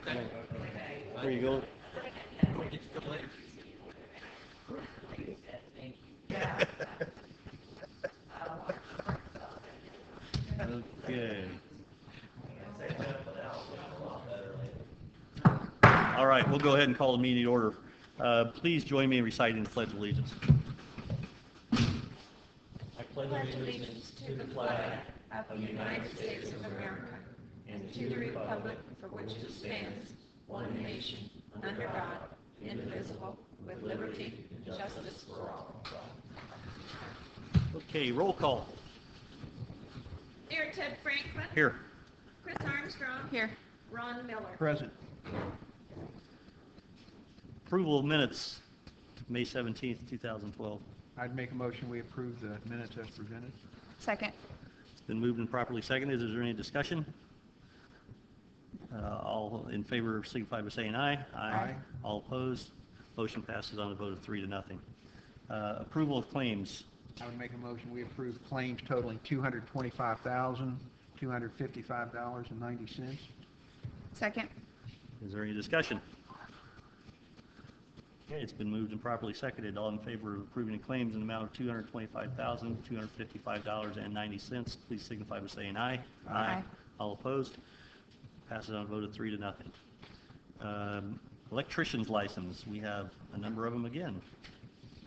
Where you going? Okay. All right, we'll go ahead and call the meeting to order. Please join me in reciting the Pledge of Allegiance. I pledge allegiance to the flag of the United States of America and to the republic for which it stands, one nation, under God, indivisible, with liberty and justice for all. Okay, roll call. Here, Ted Franklin. Here. Chris Armstrong. Here. Ron Miller. Present. Approval of minutes, May 17th, 2012. I'd make a motion we approve the minutes as presented. Second. It's been moved and properly seconded. Is there any discussion? All in favor signify by saying aye. Aye. All opposed. Motion passes on a vote of 3-0. Approval of claims. I would make a motion we approve claims totaling $225,255.90. Second. Is there any discussion? Okay, it's been moved and properly seconded. All in favor of approving the claims in the amount of $225,255.90, please signify by saying aye. Aye. All opposed? Passes on a vote of 3-0. Electrician's license. We have a number of them again.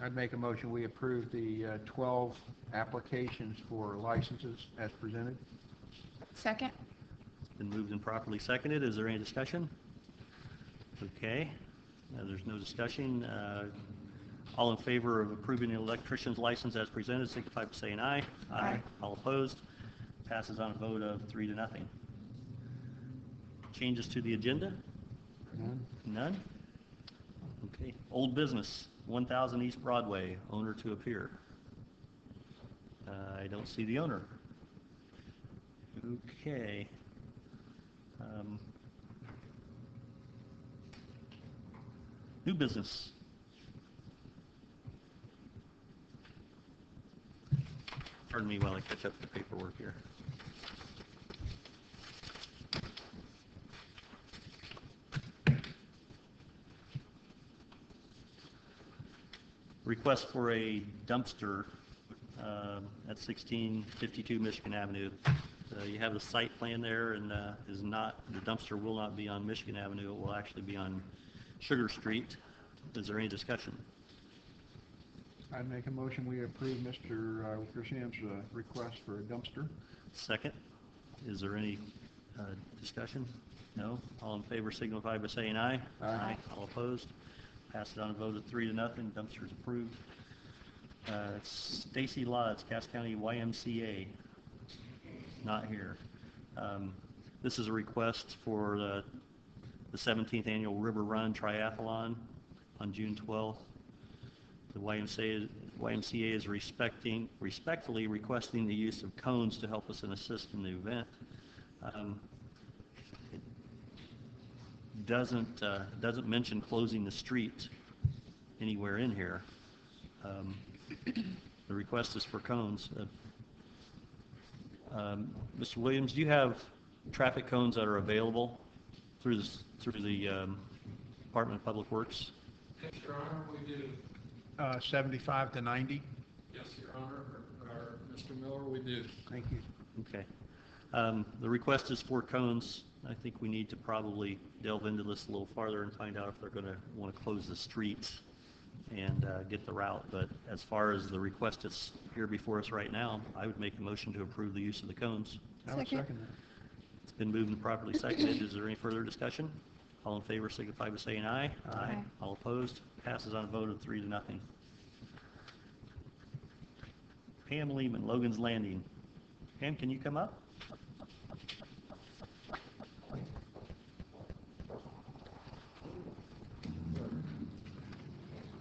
I'd make a motion we approve the 12 applications for licenses as presented. Second. It's been moved and properly seconded. Is there any discussion? Okay. There's no discussion. All in favor of approving the electrician's license as presented, signify by saying aye. Aye. All opposed? Passes on a vote of 3-0. Changes to the agenda? None. None? Okay. Old business, 1000 East Broadway, owner to appear. I don't see the owner. Okay. New business. Pardon me while I catch up the paperwork here. Request for a dumpster at 1652 Michigan Avenue. You have the site plan there, and the dumpster will not be on Michigan Avenue. It will actually be on Sugar Street. Is there any discussion? I'd make a motion we approve Mr. Wickersham's request for a dumpster. Second. Is there any discussion? No? All in favor signify by saying aye. Aye. All opposed? Passed on a vote of 3-0. Dumpster is approved. Stacy Lodge, Cass County YMCA. Not here. This is a request for the 17th Annual River Run Triathlon on June 12th. The YMCA is respectfully requesting the use of cones to help us and assist in the event. It doesn't mention closing the street anywhere in here. The request is for cones. Mr. Williams, do you have traffic cones that are available through the Department of Public Works? Yes, Your Honor, we do. 75 to 90. Yes, Your Honor, or Mr. Miller, we do. Thank you. Okay. The request is for cones. I think we need to probably delve into this a little farther and find out if they're going to want to close the streets and get the route. But as far as the request that's here before us right now, I would make a motion to approve the use of the cones. I would Second. second that. It's been moved and properly seconded. Is there any further discussion? All in favor signify by saying aye. Aye. All opposed? Passes on a vote of 3-0. Pam Lehman, Logan's Landing. Pam, can you come up?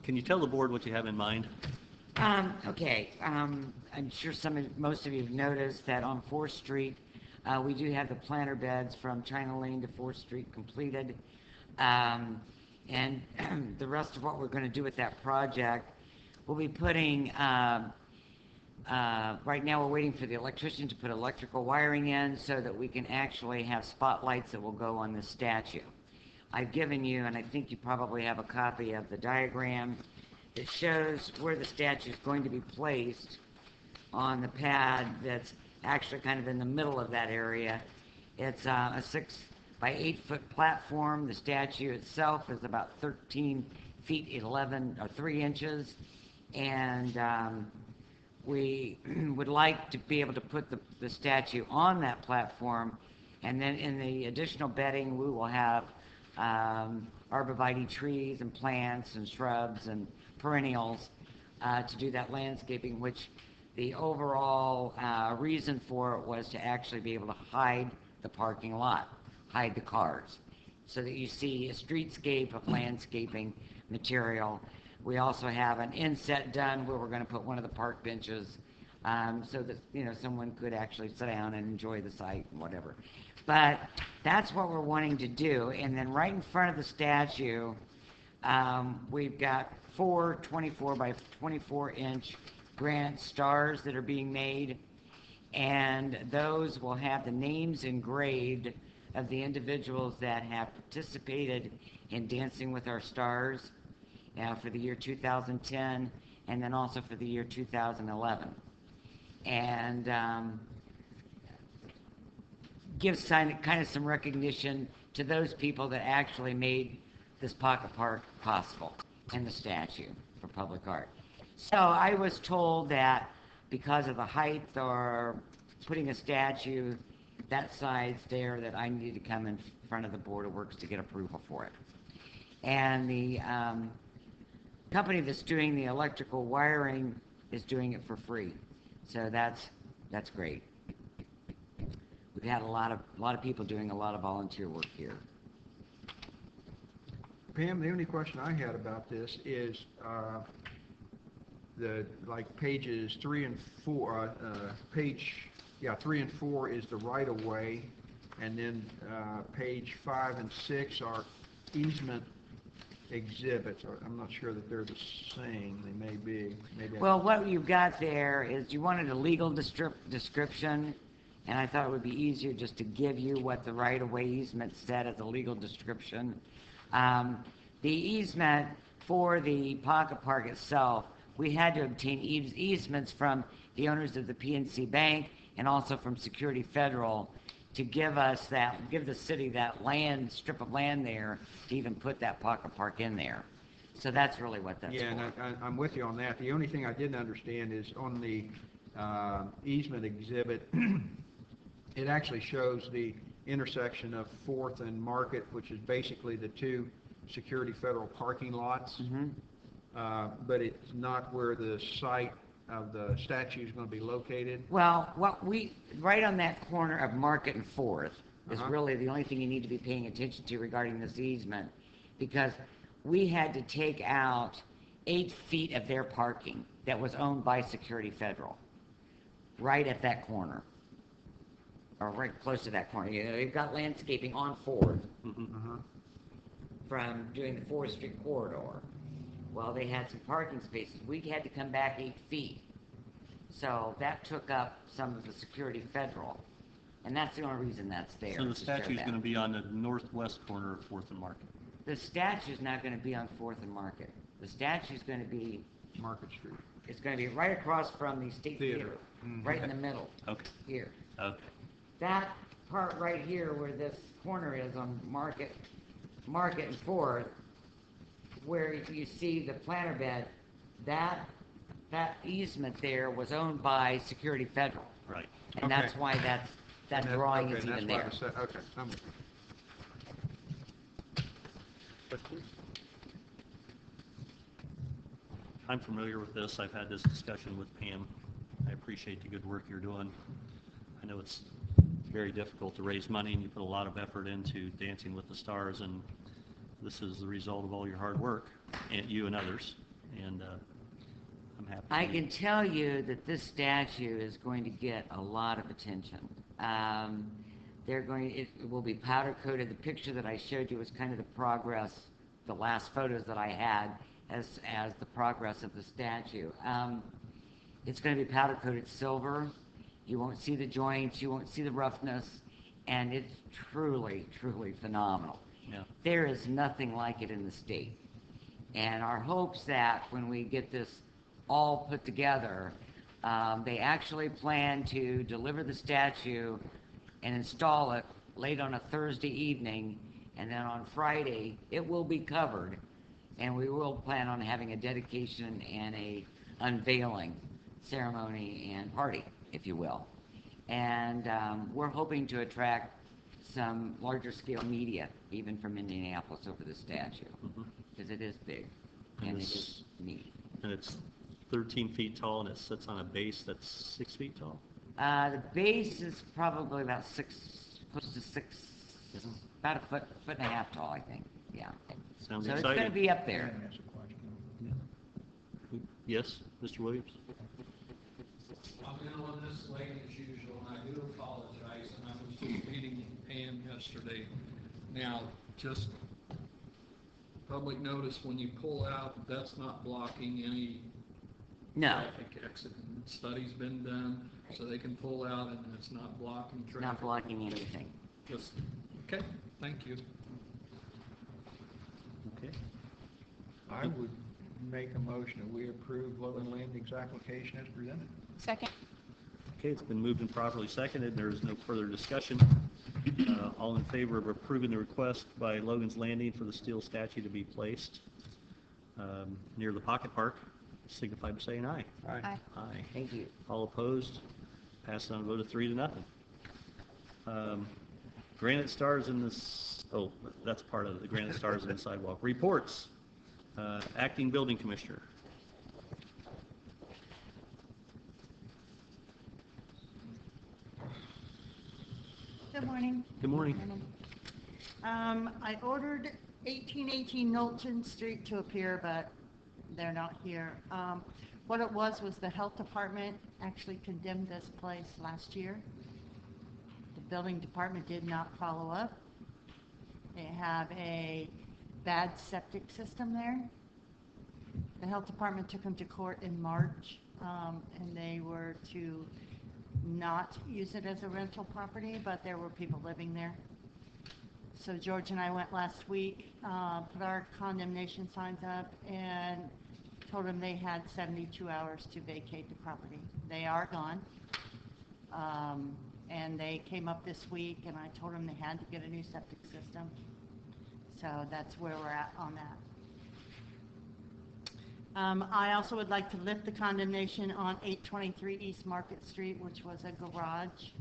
Can you tell the board what you have in mind? Okay, I'm sure most of you have noticed that on 4th Street, we do have the planter beds from China Lane to 4th Street completed. And the rest of what we're going to do with that project, we'll be putting, right now we're waiting for the electrician to put electrical wiring in so that we can actually have spotlights that will go on the statue. I've given you, and I think you probably have a copy of the diagram that shows where the statue is going to be placed on the pad that's actually kind of in the middle of that area. It's a 6 by 8 foot platform. The statue itself is about 13 feet 11 or 3 inches, and we would like to be able to put the statue on that platform, and then in the additional bedding we will have arborvitae trees and plants and shrubs and perennials to do that landscaping, which the overall reason for it was to actually be able to hide the parking lot, hide the cars, so that you see a streetscape of landscaping material. We also have an inset done where we're going to put one of the park benches so that, you know, someone could actually sit down and enjoy the site and whatever. But that's what we're wanting to do. And then right in front of the statue, we've got 4 24 by 24 inch granite stars that are being made, and those will have the names engraved of the individuals that have participated in Dancing with Our Stars for the year 2010, and then also for the year 2011. And gives kind of some recognition to those people that actually made this pocket park possible and the statue for public art. So I was told that because of the height or putting a statue that size there, that I needed to come in front of the Board of Works to get approval for it. And the company that's doing the electrical wiring is doing it for free. So that's great. We've had a lot of people doing a lot of volunteer work here. Pam, the only question I had about this is pages 3 and 4. Three and 4 is the right of way, and then page 5 and 6 are easement exhibits. I'm not sure that they're the same. They may be. Well, what you've got there is you wanted a legal description, and I thought it would be easier just to give you what the right-of-way easement said as a legal description. The easement for the pocket park itself, we had to obtain easements from the owners of the PNC Bank and also from Security Federal to give the city that strip of land there to even put that pocket park in there. So that's really what that's for. Yeah, and I'm with you on that. The only thing I didn't understand is on the easement exhibit, it actually shows the intersection of 4th and Market, which is basically the 2 Security Federal parking lots. Mm-hmm. But it's not where the site of the statue is going to be located. Well, right on that corner of Market and 4th is Uh-huh. really the only thing you need to be paying attention to regarding this easement, because we had to take out 8 feet of their parking that was owned by Security Federal, right at that corner, or right close to that corner. You know, they've got landscaping on 4th from doing the 4th Street corridor. Well, they had some parking spaces. We had to come back 8 feet. So that took up some of the Security Federal. And that's the only reason that's there. So the to show statue is that. going to be on the northwest corner of 4th and Market. The statue's not going to be on 4th and Market. The statue's going to be, Market Street. it's going to be right across from the State Theater, right in the middle, Okay. here. Okay. That part right here where this corner is on Market and 4th, where you see the planter bed, that easement there was owned by Security Federal. Right. And that's why that drawing is even there. Okay. I'm familiar with this. I've had this discussion with Pam. I appreciate the good work you're doing. I know it's very difficult to raise money, and you put a lot of effort into Dancing with the Stars, and this is the result of all your hard work, and you and others, and I'm happy. I can tell you that this statue is going to get a lot of attention. It will be powder coated. The picture that I showed you was kind of the progress, the last photos that I had as the progress of the statue. It's going to be powder coated silver. You won't see the joints, you won't see the roughness, and it's truly, truly phenomenal. Yeah. There is nothing like it in the state. And our hopes that when we get this all put together, they actually plan to deliver the statue and install it late on a Thursday evening, and then on Friday, it will be covered, and we will plan on having a dedication and a unveiling ceremony and party, if you will. And we're hoping to attract some larger scale media, even from Indianapolis, over the statue, because it is big, and it is neat. And it's 13 feet tall, and it sits on a base that's 6 feet tall? The base is probably about close to 6, about a foot and a half tall, I think, yeah. Sounds So exciting. it's going to be up there. That's a question. Yes, Mr. Williams? I'm in on this late as usual, and I do apologize, and I was just reading Pam yesterday. Now, just public notice, when you pull out, that's not blocking any No, traffic exit. Study's been done, so they can pull out and it's not blocking traffic. not blocking anything. Just, okay, thank you. Okay. I would make a motion that we approve Logan Landing's application as presented. Second. Okay, it's been moved and properly seconded. There is no further discussion. All in favor of approving the request by Logan's Landing for the steel statue to be placed near the Pocket Park, signify by saying aye. Aye. Aye. Thank you. All opposed? Passed on a vote of 3-0. Granite stars in this, oh, that's part of it, the granite stars in the sidewalk. Reports. Acting Building Commissioner. Good morning. Good morning. I ordered 1818 Knowlton Street to appear, but they're not here. What it was the health department actually condemned this place last year. The building department did not follow up. They have a bad septic system there. The health department took them to court in March, and they were to not use it as a rental property, but there were people living there. So George and I went last week, put our condemnation signs up, and told them they had 72 hours to vacate the property. They are gone. And they came up this week, and I told them they had to get a new septic system. So that's where we're at on that. I also would like to lift the condemnation on 823 East Market Street, which was a garage.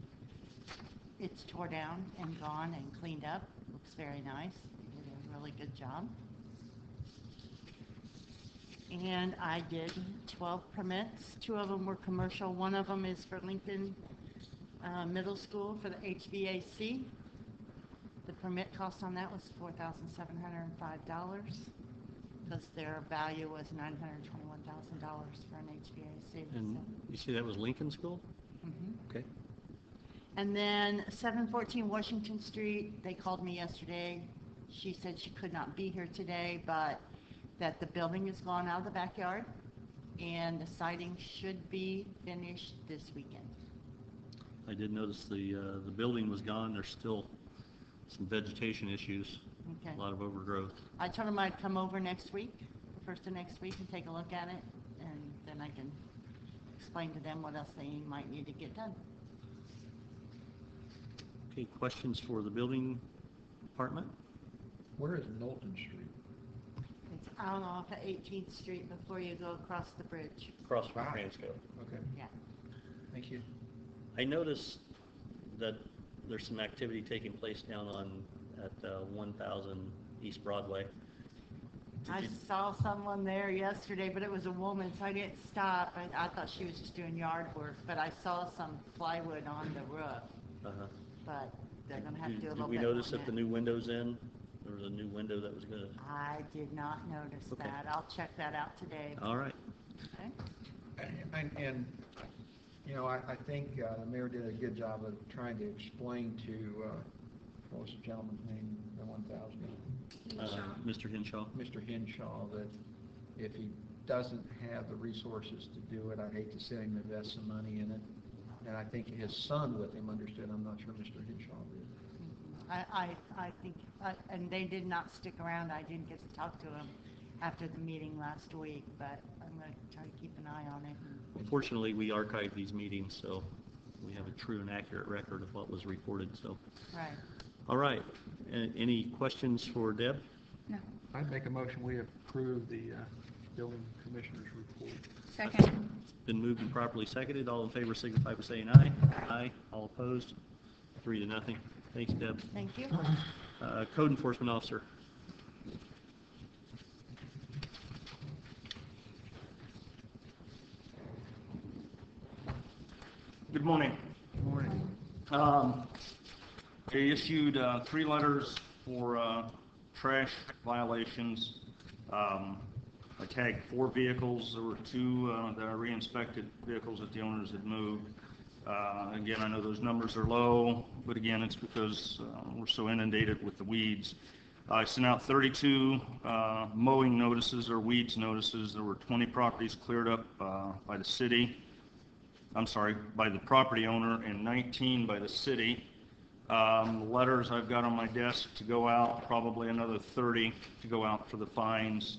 It's tore down and gone and cleaned up. Looks very nice. They did a really good job. And I did 12 permits. 2 of them were commercial. 1 of them is for Lincoln Middle School for the HVAC. The permit cost on that was $4,705 because their value was $921,000 for an HVAC. And you see that was Lincoln School? Mhm. Okay. And then 714 Washington Street, they called me yesterday. She said she could not be here today, but that the building is gone out of the backyard and the siding should be finished this weekend. I did notice the building was gone. There's still some vegetation issues, Okay. a lot of overgrowth. I told them I'd come over next week, first of next week, and take a look at it, and then I can explain to them what else they might need to get done. Okay, questions for the building department? Where is Knowlton Street? It's out off of 18th Street before you go across the bridge. Across from Wow. Transco. Okay, Yeah. thank you. I noticed that there's some activity taking place down at 1000 East Broadway. I saw someone there yesterday, but it was a woman, so I didn't stop. I thought she was just doing yard work, but I saw some plywood on the roof. Uh-huh. But they're gonna have to do a Did little we bit more notice than that the that. new window's in? There was a new window that was good. I did not notice Okay. that. I'll check that out today. All right. Okay? And you know, I think the mayor did a good job of trying to explain to, what was the gentleman's name, the 1000? Mr. Henshaw. Mr. Henshaw, that if he doesn't have the resources to do it, I'd hate to see him invest some money in it. And I think his son with him understood. I'm not sure Mr. Henshaw did. I think, and they did not stick around. I didn't get to talk to them after the meeting last week, but I'm going to try to keep an eye on it. Fortunately, we archive these meetings, so we have a true and accurate record of what was reported, so. Right. All right. Any questions for Deb? No. I'd make a motion, we approve the building commissioner's report. Second. It's been moved and properly seconded. All in favor signify by saying aye. Aye. All opposed? 3-0. Thanks, Deb. Thank you. Code enforcement officer. Good morning. Good morning. They issued 3 letters for trash violations. I tagged 4 vehicles. There were 2 that I re-inspected vehicles that the owners had moved. Again, I know those numbers are low, but again, it's because we're so inundated with the weeds. I sent out 32 mowing notices or weeds notices. There were 20 properties cleared up by the city. I'm sorry, by the property owner, and 19 by the city. Letters I've got on my desk to go out, probably another 30 to go out for the fines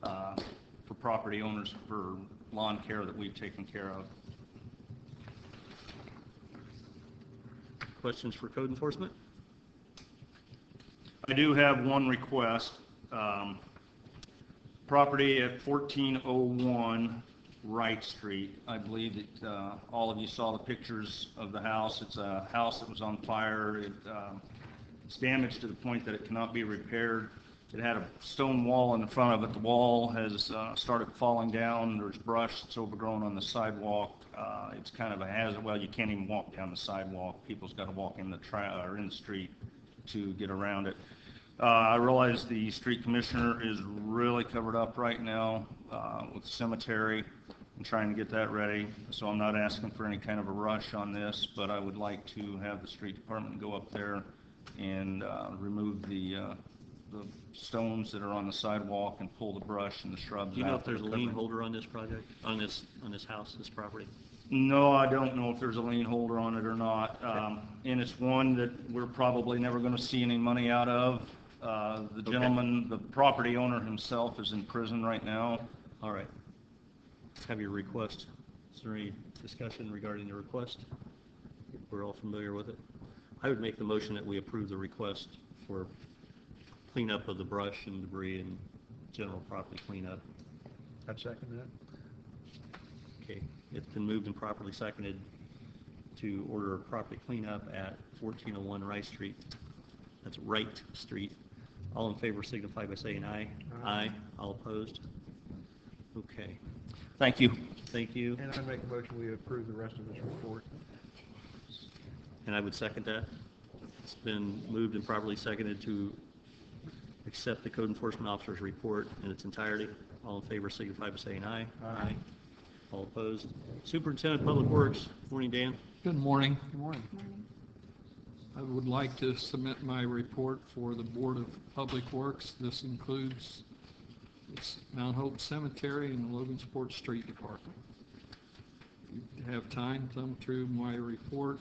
for property owners for lawn care that we've taken care of. Questions for code enforcement? I do have one request. Property at 1401 Wright Street. I believe that all of you saw the pictures of the house. It's a house that was on fire. It's damaged to the point that it cannot be repaired. It had a stone wall in the front of it. The wall has started falling down. There's brush that's overgrown on the sidewalk. It's kind of a hazard. Well, you can't even walk down the sidewalk. People's got to walk in the street to get around it. I realize the street commissioner is really covered up right now with the cemetery and trying to get that ready. So I'm not asking for any kind of a rush on this, but I would like to have the street department go up there and remove the stones that are on the sidewalk and pull the brush and the shrubs out. Do you know if there's a lien covering. holder on this project, on this house, this property? No, I don't know if there's a lien holder on it or not. And it's one that we're probably never going to see any money out of. The gentleman, the property owner himself, is in prison right now. All right. Have your request. Is there any discussion regarding the request? We're all familiar with it. I would make the motion that we approve the request for cleanup of the brush and debris and general property cleanup. I'd second that. Okay. It's been moved and properly seconded to order property cleanup at 1401 Wright Street. That's Wright Street. All in favor signify by saying aye. Aye. All opposed? Okay. Thank you. Thank you. And I'd make a motion, we approve the rest of this report. And I would second that. It's been moved and properly seconded to accept the code enforcement officer's report in its entirety. All in favor signify by saying aye. Aye. All opposed? Superintendent of Public Works. Morning, Dan. Good morning. Good morning. I would like to submit my report for the Board of Public Works. This includes Mount Hope Cemetery and the Logansport Street Department. If you have time to thumb through my report,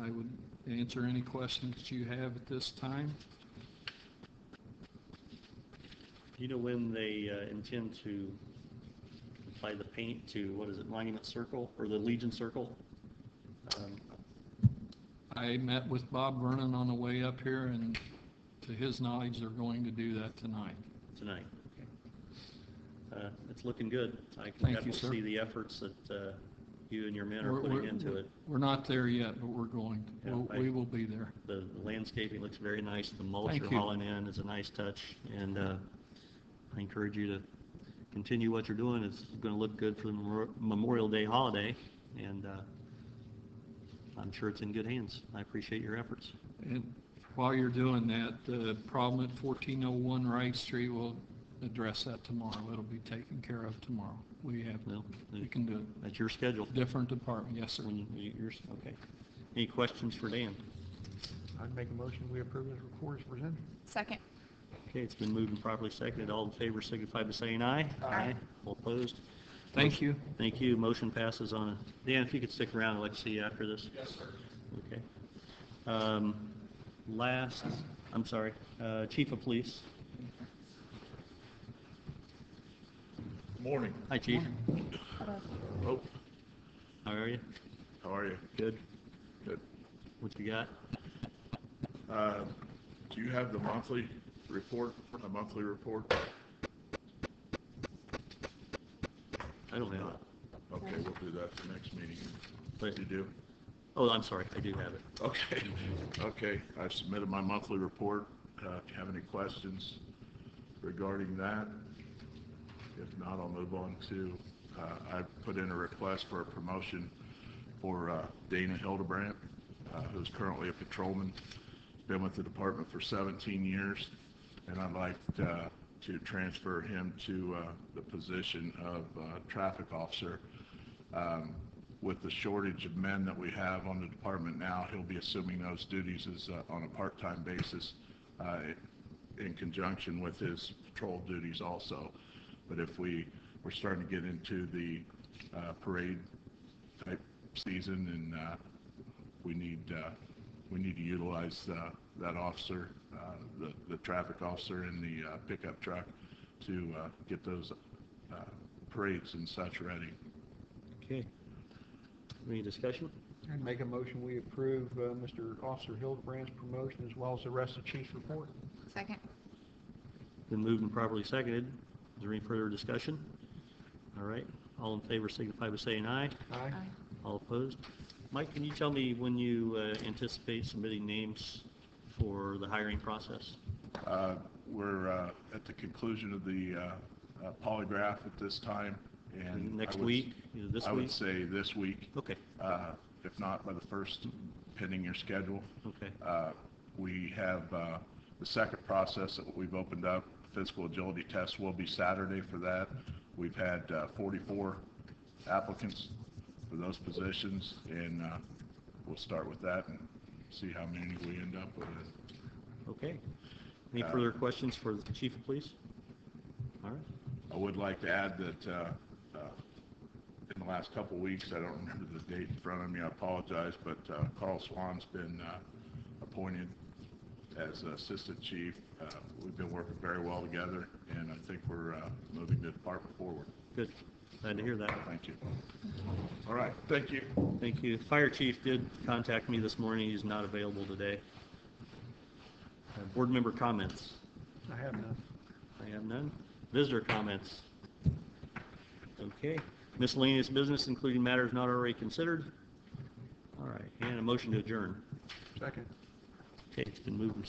I would answer any questions you have at this time. Do you know when they intend to apply the paint to, what is it, Monument Circle or the Legion Circle? I met with Bob Vernon on the way up here, and to his knowledge, they're going to do that tonight. Tonight. Okay. It's looking good. I can Thank you, definitely sir. see the efforts that you and your men are putting into it. We're not there yet, but we're going. Yeah, We will be there. The landscaping looks very nice. The mulch Thank you're you. hauling in is a nice touch, and I encourage you to continue what you're doing. It's going to look good for the Memorial Day holiday, and I'm sure it's in good hands. I appreciate your efforts. And while you're doing that, the problem at 1401 Wright Street, we'll address that tomorrow. It'll be taken care of tomorrow. We can do it. That's your schedule. Different department, yes, sir. Okay. Any questions for Dan? I'd make a motion, we approve this report as presented. Second. Okay, it's been moved and properly seconded. All in favor signify by saying aye. Aye. All opposed? Thank you. Thank you. Motion passes on it. Dan, if you could stick around, I'd like to see you after this. Yes, sir. Okay. last, I'm sorry, Chief of Police. Morning. Hi, Chief. Hello. How are you? How are you? Good. Good. What you got? Do you have the monthly report, a monthly report? I don't have it. Okay, we'll do that for next meeting. But- You do? Oh, I'm sorry, I do have it. Okay. Okay, I've submitted my monthly report. If you have any questions regarding that, if not, I'll move on to, I put in a request for a promotion for Dana Hildebrandt, who's currently a patrolman. Been with the department for 17 years, and I'd like to transfer him to the position of traffic officer. With the shortage of men that we have on the department now, he'll be assuming those duties as on a part-time basis in conjunction with his patrol duties also. But if we're starting to get into the parade type season, and we need to utilize that officer, the traffic officer in the pickup truck to get those parades and such ready. Okay. Any discussion? And make a motion, we approve Mr. Officer Hildebrandt's promotion as well as the rest of Chief's report. Second. Been moved and properly seconded. Is there any further discussion? All right. All in favor signify by saying aye. Aye. All opposed? Mike, can you tell me when you anticipate submitting names for the hiring process? We're at the conclusion of the polygraph at this time, and Next week? This I week? would say this week. Okay. If not by the first, pending your schedule. Okay. We have the second process that we've opened up. Physical agility test will be Saturday for that. We've had 44 applicants for those positions, and we'll start with that and see how many we end up with. Okay. Any further questions for the Chief of Police? All right. I would like to add that in the last couple of weeks, I don't remember the date in front of me, I apologize, but Carl Swan's been appointed as Assistant Chief. We've been working very well together, and I think we're moving the department forward. Good. Glad to hear that. Thank you. All right, thank you. Thank you. Fire Chief did contact me this morning. He's not available today. Board member comments? I have none. I have none. Visitor comments? Okay. Miscellaneous business, including matters not already considered? All right. And a motion to adjourn. Second. Okay, it's been moved and